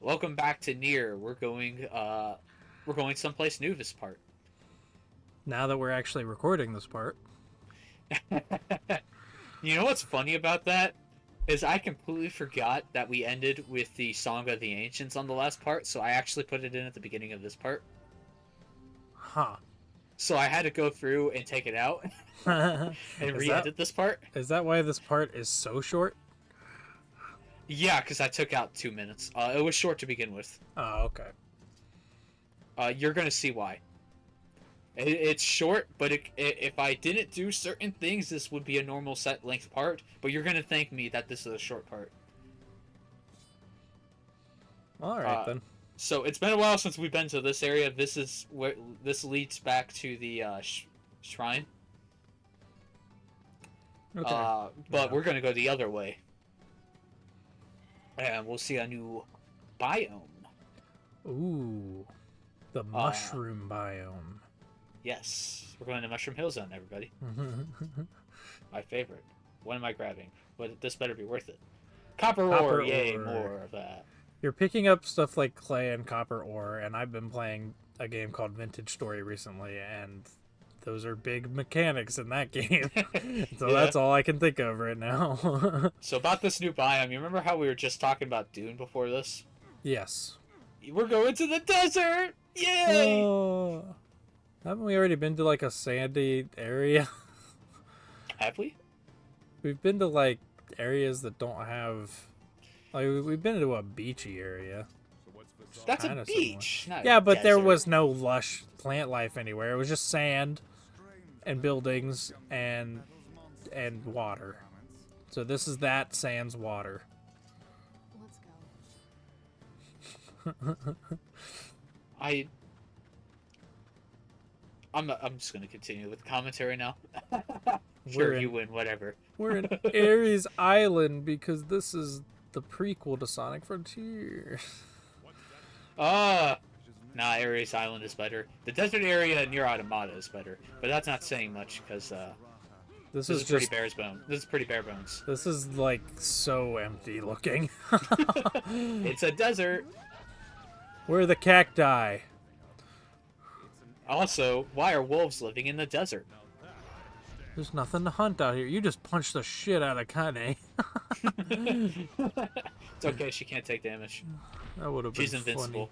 Welcome back to Nier. We're going someplace new this part. Now that we're actually recording this part. You know what's funny about that is I completely forgot that we ended with the Song of the Ancients on the last part, so I actually put it in at the beginning of this part. Huh. So I had to go through and take it out and is that re-edit this part. is that why this part is so short? Yeah, because I took out 2 minutes. It was short to begin with. Oh, okay. You're gonna see why. It's short, but if I didn't do certain things, this would be a normal set length part. But you're gonna thank me that this is a short part. All right then. So it's been a while since we've been to this area. This is where this leads back to the shrine. Okay. But we're gonna go the other way, and we'll see a new biome. Ooh, the mushroom biome. Yes, we're going to Mushroom Hill Zone, everybody. My favorite. What am I grabbing? But this better be worth it. Copper ore, yay, more of that. You're picking up stuff like clay and copper ore, and I've been playing a game called Vintage Story recently, and those are big mechanics in that game. So Yeah. That's all I can think of right now. So about this new biome, you remember how we were just talking about Dune before this? Yes. We're going to the desert! Yay! Oh. Haven't we already been to like a sandy area? Have we? We've been to like areas that don't have, like we've been to a beachy area. That's a Kinda beach. Not Yeah, a but there desert. was no lush plant life anywhere. It was just sand and buildings and water. So this is that sans water. I'm just gonna continue with the commentary now. Sure, you win, whatever. We're in Ares Island because this is the prequel to Sonic Frontier. Nah, Ares Island is better. The desert area near Automata is better, but that's not saying much because This this is is pretty just bare bones. This is pretty bare bones. this is like so empty looking. It's a desert. Where are the cacti? Also, why are wolves living in the desert? There's nothing to hunt out here. You just punched the shit out of Kane. It's okay, she can't take damage. That would have been She's invincible.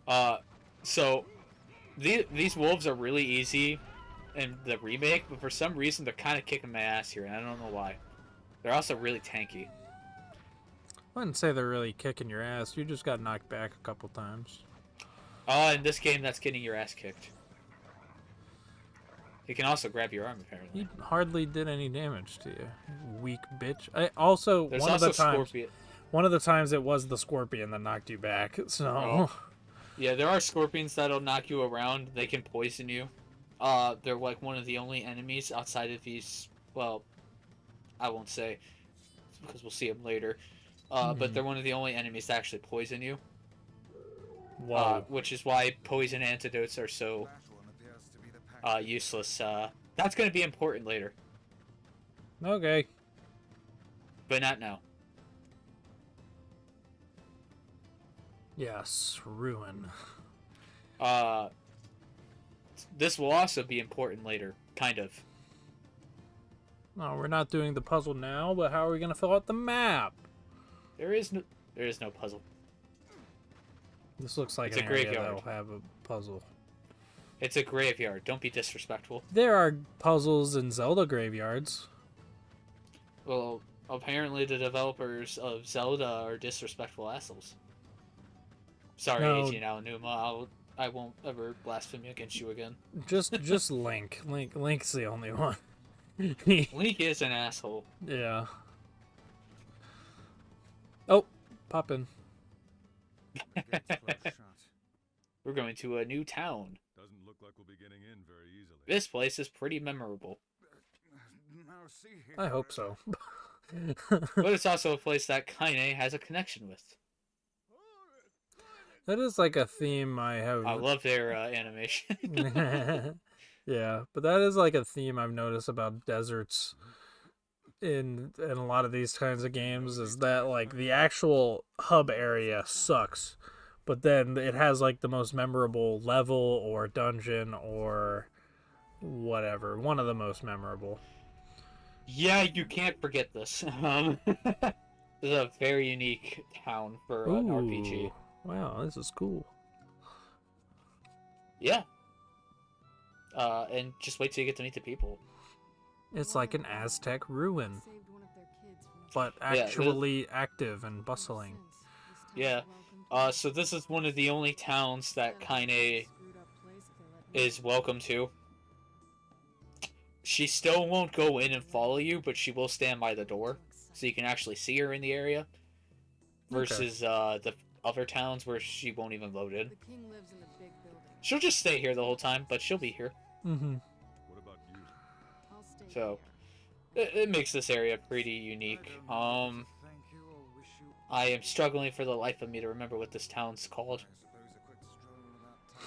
funny. So these wolves are really easy in the remake, but for some reason they're kind of kicking my ass here, and I don't know why. They're also really tanky. I wouldn't say they're really kicking your ass. You just got knocked back a couple times. In this game, that's getting your ass kicked. He can also grab your arm, apparently. He hardly did any damage to you, weak bitch. There's There's also Scorpion. one of the times it was the scorpion that knocked you back. So Oh. Yeah, there are scorpions that'll knock you around. They can poison you. They're like one of the only enemies outside of these. Well, I won't say because we'll see them later. But they're one of the only enemies that actually poison you. Whoa. Which is why poison antidotes are so useless. That's going to be important later, Okay. but not now. Yes, ruin. This will also be important later, kind of. No, we're not doing the puzzle now, but how are we gonna fill out the map? There is no puzzle. This looks like It's an a area graveyard. that'll have a puzzle. It's a graveyard. Don't be disrespectful. There are puzzles in Zelda graveyards. Well, apparently the developers of Zelda are disrespectful assholes. Sorry, No. Eiji Aonuma. I won't ever blaspheme against you again. Just Link. Link's the only one. Link is an asshole. Yeah. Oh, pop in. We're going to a new town. Doesn't look like we'll be getting in very easily. This place is pretty memorable, Now see here. I hope so. but it's also a place that Kaine has a connection with. That is like a theme I have. I love their animation. Yeah, but that is like a theme I've noticed about deserts in a lot of these kinds of games is that like the actual hub area sucks, but then it has like the most memorable level or dungeon or whatever, one of the most memorable. Yeah, you can't forget this. This is a very unique town for an RPG. Ooh, wow, this is cool. Yeah. And just wait till you get to meet the people. It's like an Aztec ruin, but Yeah, actually active and bustling. Yeah. So this is one of the only towns that kind of is welcome to. She still won't go in and follow you, but she will stand by the door, so you can actually see her in the area. Versus the other towns where she won't even load in. She'll just stay here the whole time, but she'll be here. Mm-hmm. What about you? So it makes this area pretty unique. Thank you, or wish you. I am struggling for the life of me to remember what this town's called. I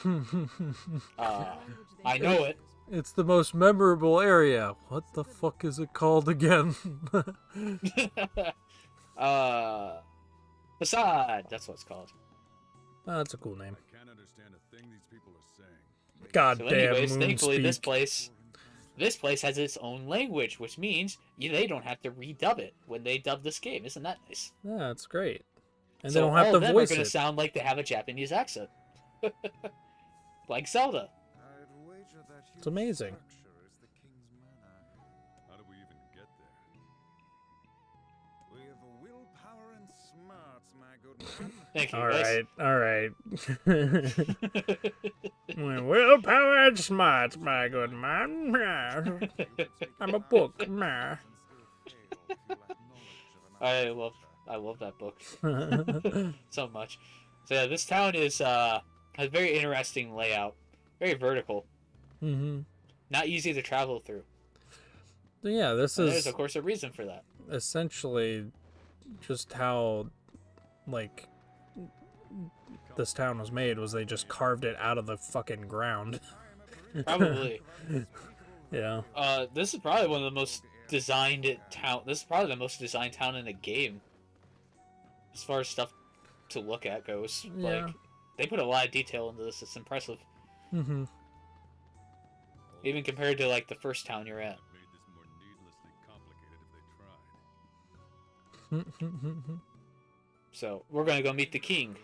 suppose a quick stroll without I know it. It's the most memorable area. What the fuck is it called again? Facade. That's what it's called. Oh, that's a cool name. I can't understand a thing these people are saying. Goddamn So anyways, moon thankfully speak. this place has its own language, which means they don't have to redub it when they dub this game. Isn't that nice? Yeah, that's great. And So they don't have all to of them voice are going it. to sound like they have a Japanese accent. Like Zelda. I'd wager that It's amazing. structure is the king's manor. How do we even get there? We have willpower and smarts, my good man. Thank you, All right. Willpower and smarts, my good man. I'm a book. Meh. I love that book so much. So yeah, this town is has a very interesting layout, very vertical, Mm-hmm. not easy to travel through. Yeah, this And there's is of course a reason for that. essentially just how, like, this town was made. Was they just carved it out of the fucking ground? Probably. Yeah. This is probably one of the most designed town. This is probably the most designed town in the game, as far as stuff to look at goes. Yeah. Like, they put a lot of detail into this. It's impressive, Mm-hmm. even compared to like the first town you're at. Made this more needlessly complicated if they tried. So we're gonna go meet the king.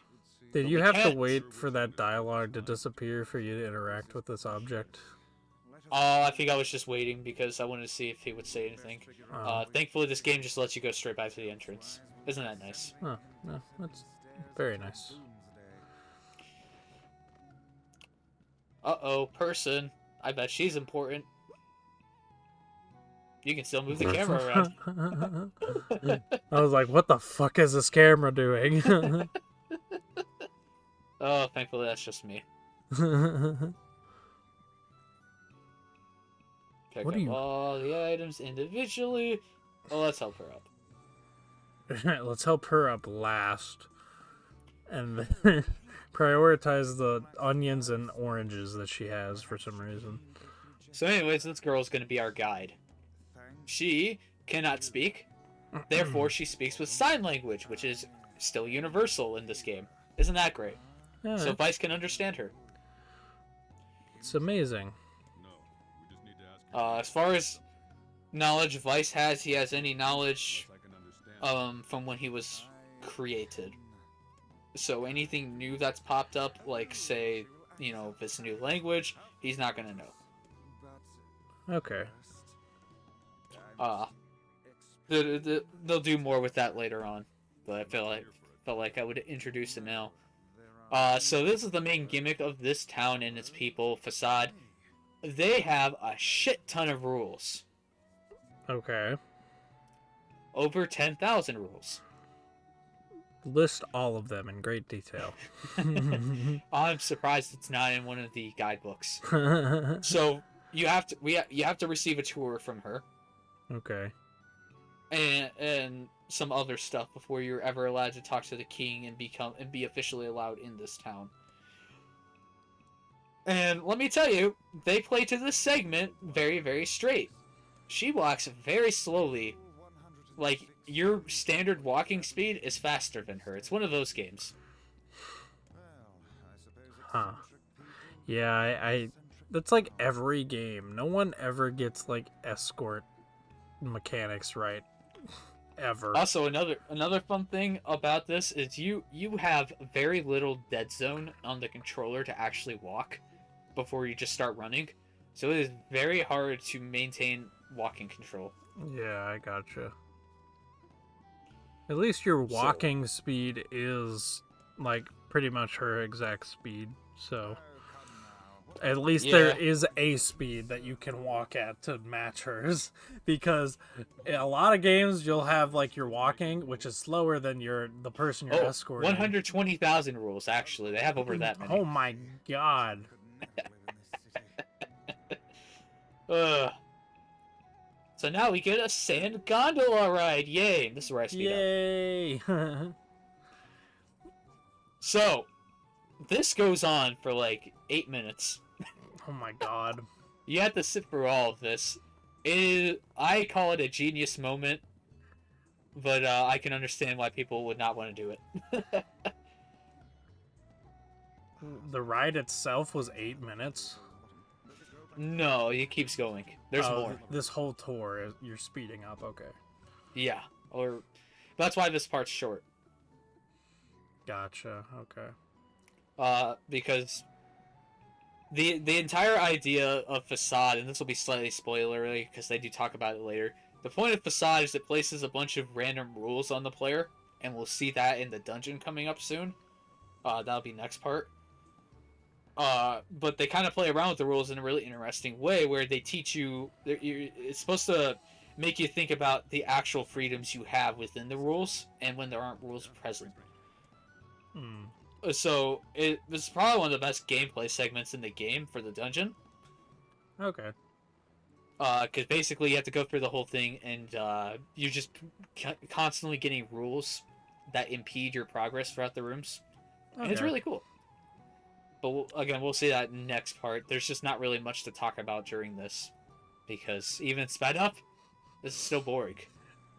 Did But you we have to can't. wait for that dialogue to disappear for you to interact with this object? I think I was just waiting because I wanted to see if he would say anything. Oh. Thankfully, this game just lets you go straight back to the entrance. Isn't that nice? Oh, no, that's very nice. Uh-oh, person. I bet she's important. You can still move the camera around. I was like, what the fuck is this camera doing? Oh, thankfully that's just me. Pick What up are you- all the items individually. Oh, let's help her up. Let's help her up last. And then prioritize the onions and oranges that she has for some reason. So anyways, this girl's going to be our guide. She cannot speak. Therefore, she speaks with sign language, which is still universal in this game. Isn't that great? Yeah, So Vice can understand her. it's amazing. No, we just need to ask her. As far as knowledge Vice has, he has any knowledge I can understand. from when he was created. So anything new that's popped up, like say, this new language, he's not gonna know. Okay. They'll do more with that later on, but I felt like I would introduce it now. So this is the main gimmick of this town and its people, Facade. They have a shit ton of rules. Okay. Over 10,000 rules. List all of them in great detail. I'm surprised it's not in one of the guidebooks. So you have to receive a tour from her Okay. and some other stuff before you're ever allowed to talk to the king and be officially allowed in this town. And let me tell you, they play to this segment very, very straight. She walks very slowly Like, your standard walking speed is faster than her. It's one of those games. Huh. Yeah, I that's like every game. No one ever gets like escort mechanics right. Ever. Also, another fun thing about this is you have very little dead zone on the controller to actually walk before you just start running. So it is very hard to maintain walking control. Yeah, I gotcha. At least your walking speed is like pretty much her exact speed. So at least there is a speed that you can walk at to match hers, because in a lot of games you'll have like your walking, which is slower than the person you're escorting. 120,000 rules, actually. They have over that many. Oh my god. So now we get a sand gondola ride. Yay! This is where I speed up. Yay! So, this goes on for like 8 minutes. Oh my god. You have to sit through all of this. I call it a genius moment, but I can understand why people would not want to do it. The ride itself was 8 minutes. No, it keeps going. There's more. This whole tour, you're speeding up. Okay. Yeah, that's why this part's short. Gotcha. Okay. Because the entire idea of Facade, and this will be slightly spoilery because they do talk about it later. The point of Facade is it places a bunch of random rules on the player, and we'll see that in the dungeon coming up soon. That'll be next part. But they kind of play around with the rules in a really interesting way, where they teach you. It's supposed to make you think about the actual freedoms you have within the rules, and when there aren't rules present. So this is probably one of the best gameplay segments in the game for the dungeon. Okay. Because basically you have to go through the whole thing, and you're just constantly getting rules that impede your progress throughout the rooms. Okay. And it's really cool. But again, we'll see that next part. There's just not really much to talk about during this, because even sped up, this is still boring.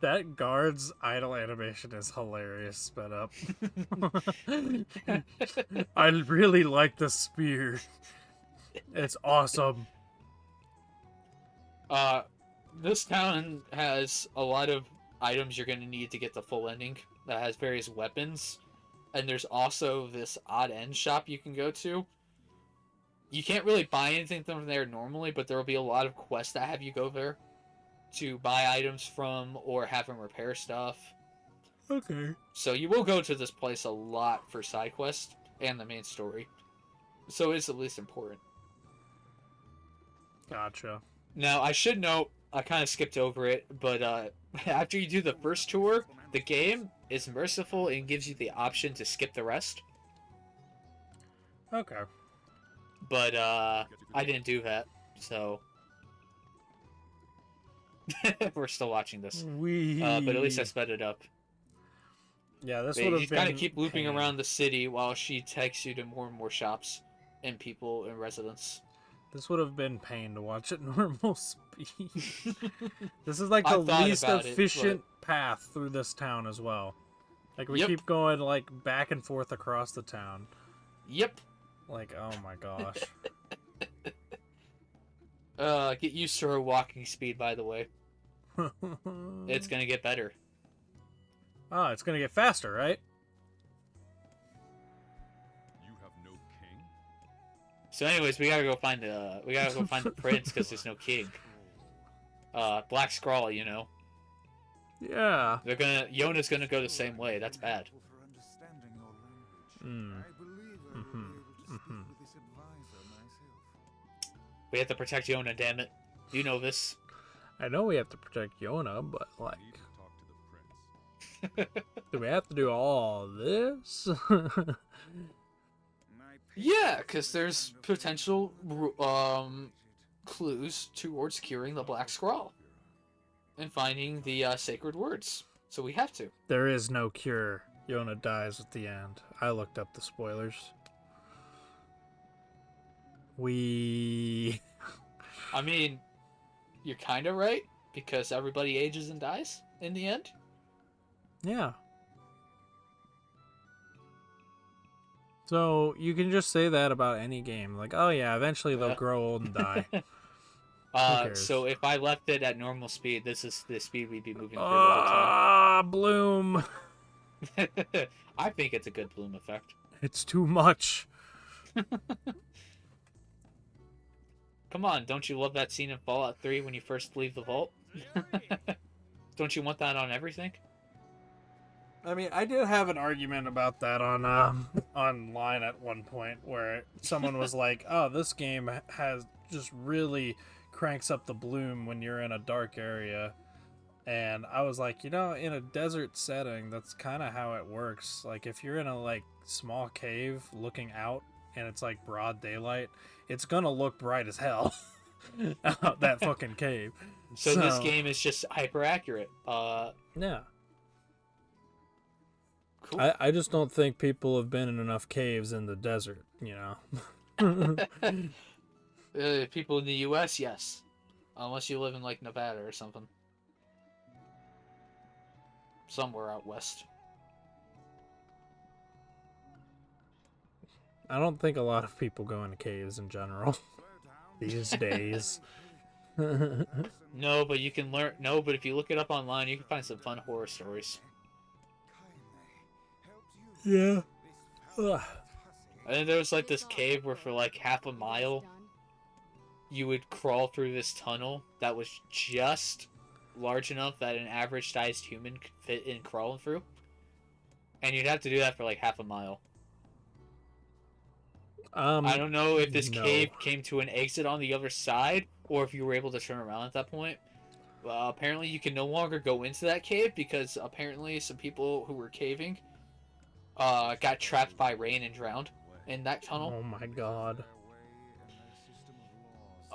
That guard's idle animation is hilarious, sped up. I really like the spear. It's awesome. This town has a lot of items you're going to need to get the full ending. That has various weapons. And there's also this odd end shop you can go to. You can't really buy anything from there normally, but there will be a lot of quests that have you go there to buy items from or have them repair stuff. Okay. So you will go to this place a lot for side quests and the main story. So it's at least important. Gotcha. Now, I should note, I kind of skipped over it, but after you do the first tour, the game is merciful and gives you the option to skip the rest. Okay. But I didn't do that, so we're still watching this. But at least I sped it up. Yeah, this would would have have been. You kind of keep looping pain. around the city while she takes you to more and more shops and people and residents. This would have been pain to watch at normal speed. This is like the I thought least about it, efficient path through this town as well. Like we Yep. keep going like back and forth across the town. Yep. Like, oh my gosh. Get used to her walking speed, by the way. It's gonna get better. Oh, it's gonna get faster, right? You have no king? So, anyways, we gotta go find the prince because there's no king. Black Scrawl, you know. Yeah. Yona's gonna go the same way. That's bad. We have to protect Yona, damn it. You know this. I know we have to protect Yona, but like, I need to talk to the prince. do we have to do all this? Yeah, because there's potential clues towards curing the Black Scrawl and finding the sacred words. So we have to. There is no cure. Yona dies at the end. I looked up the spoilers. I mean, you're kind of right, because everybody ages and dies. in the end. Yeah. So you can just say that about any game. Like, oh yeah, eventually they'll Yeah. grow old and die. cares? So if I left it at normal speed, this is the speed we'd be moving through the whole Ah, Bloom. time. I think it's a good bloom effect. It's too much. Come on, don't you love that scene in Fallout 3 when you first leave the vault? Don't you want that on everything? I mean, I did have an argument about that on online at one point where someone was like, "Oh, this game has just really cranks up the bloom when you're in a dark area." And I was like, in a desert setting, that's kind of how it works. Like if you're in a like small cave looking out and it's like broad daylight, it's going to look bright as hell. Out that fucking cave. So this game is just hyper accurate. Yeah. Cool. I just don't think people have been in enough caves in the desert, People in the U.S., yes. Unless you live in, like, Nevada or something. Somewhere out west. I don't think a lot of people go into caves in general these days. No, but you can learn... No, but if you look it up online, you can find some fun horror stories. Yeah. Ugh. And then there was, like, this cave where for, like, half a mile, you would crawl through this tunnel that was just large enough that an average-sized human could fit in crawling through. And you'd have to do that for, like, half a mile. I don't know if this cave came to an exit on the other side, or if you were able to turn around at that point. Apparently, you can no longer go into that cave because apparently some people who were caving got trapped by rain and drowned in that tunnel. Oh my god.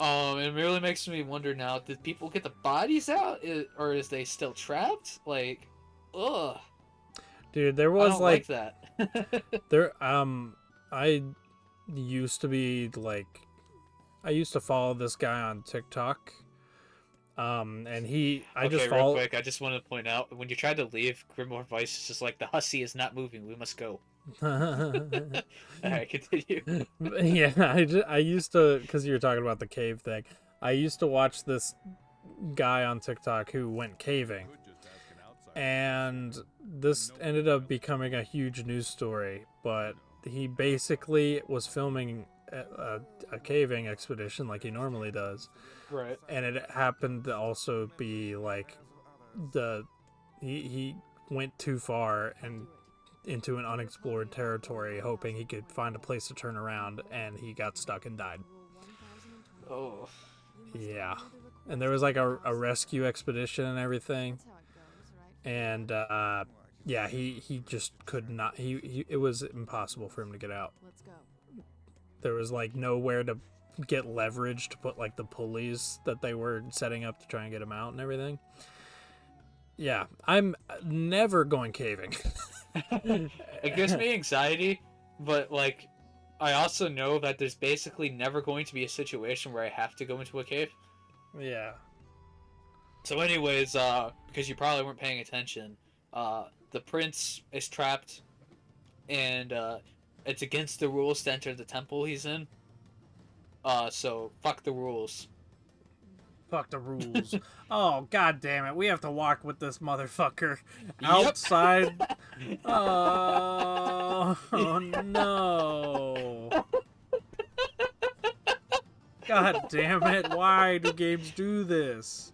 It really makes me wonder now, did people get the bodies out, or is they still trapped? Like, ugh. Dude, there I was don't like that. I used to be like, I used to follow this guy on TikTok. And I just real follow. quick, I just want to point out, when you tried to leave, Grimoire Vice is just like, the hussy is not moving, we must go. Alright, continue. Yeah, I used to, because you were talking about the cave thing, I used to watch this guy on TikTok who went caving, and this ended up becoming a huge news story. But he basically was filming a caving expedition like he normally does, Right. and it happened to also be like he went too far and into an unexplored territory, hoping he could find a place to turn around, and he got stuck and died. Oh. Yeah. And there was like a rescue expedition and everything. And yeah, he just could not, it was impossible for him to get out. There was like nowhere to get leverage to put like the pulleys that they were setting up to try and get him out and everything. Yeah, I'm never going caving. It gives me anxiety, but like, I also know that there's basically never going to be a situation where I have to go into a cave. Yeah. So anyways, because you probably weren't paying attention, the prince is trapped, and it's against the rules to enter the temple he's in. So fuck the rules. Fuck the rules. Oh, god damn it. We have to walk with this motherfucker outside. Oh, no. God damn it. Why do games do this?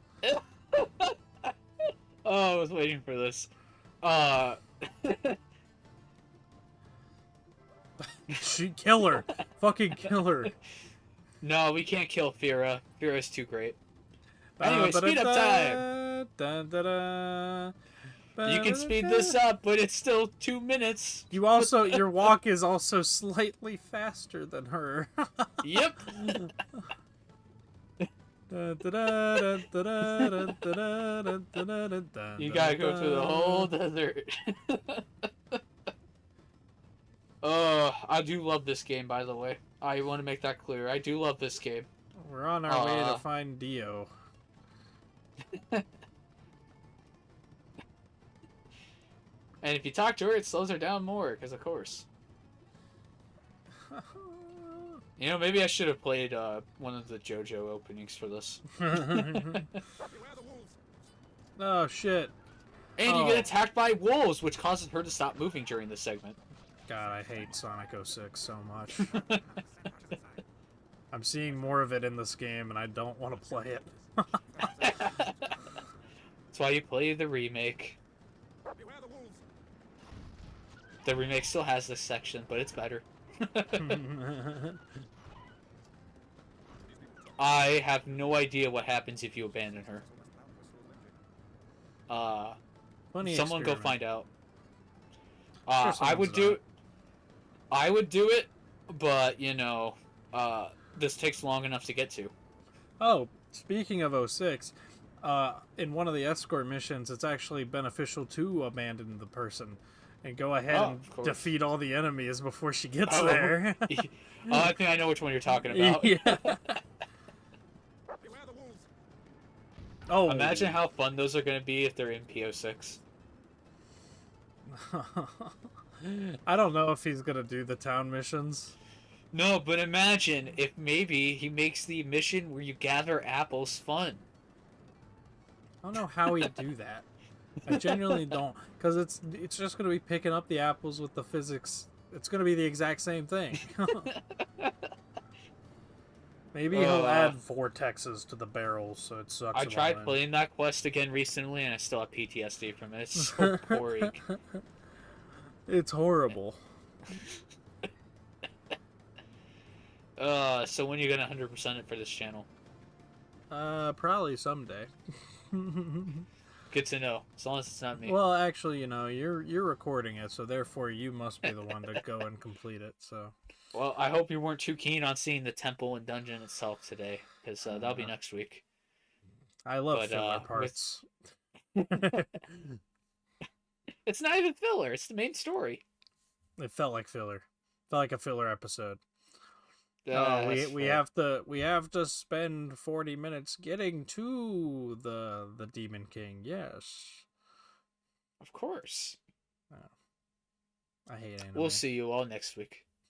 Oh, I was waiting for this. Kill her. Fucking kill her. No, we can't kill Fira. Fira's too great. Anyway, speed up time! You can speed this up, but it's still 2 minutes. Your walk is also slightly faster than her. Yep. You gotta go through the whole desert. I do love this game, by the way. I want to make that clear. I do love this game. We're on our way to find Dio. And if you talk to her, it slows her down more, because of course. You know, maybe I should have played one of the JoJo openings for this. Oh shit. And you get attacked by wolves, which causes her to stop moving during this segment. God, I hate Sonic 06 so much. I'm seeing more of it in this game, and I don't want to play it. That's why you play the remake. The remake still has this section, but it's better. I have no idea what happens if you abandon her. Funny Someone go experiment. find out. Sure I would someone's do done it. I would do it, but you know, this takes long enough to get to. Oh, speaking of 06, in one of the escort missions, it's actually beneficial to abandon the person and go ahead Oh, and of course. defeat all the enemies before she gets Oh. there. I think I know which one you're talking about. Yeah. Oh. Imagine how fun those are going to be if they're in PO6. I don't know if he's gonna do the town missions. No, but imagine if maybe he makes the mission where you gather apples fun. I don't know how he'd do that. I genuinely don't, because it's just gonna be picking up the apples with the physics. It's gonna be the exact same thing. Maybe he'll add vortexes to the barrels, so it sucks. I tried playing that quest again recently, and I still have PTSD from it. It's so boring. It's horrible. So when are you gonna 100% it for this channel? Probably someday. Good to know. As long as it's not me. Well, actually, you know, you're recording it, so therefore you must be the one to go and complete it. So. Well, I hope you weren't too keen on seeing the temple and dungeon itself today, because that'll be next week. I love filler parts. It's not even filler. It's the main story. It felt like filler. Felt like a filler episode. We fair. have to spend 40 minutes getting to the Demon King. Yes. Of course. I hate anime. We'll see you all next week.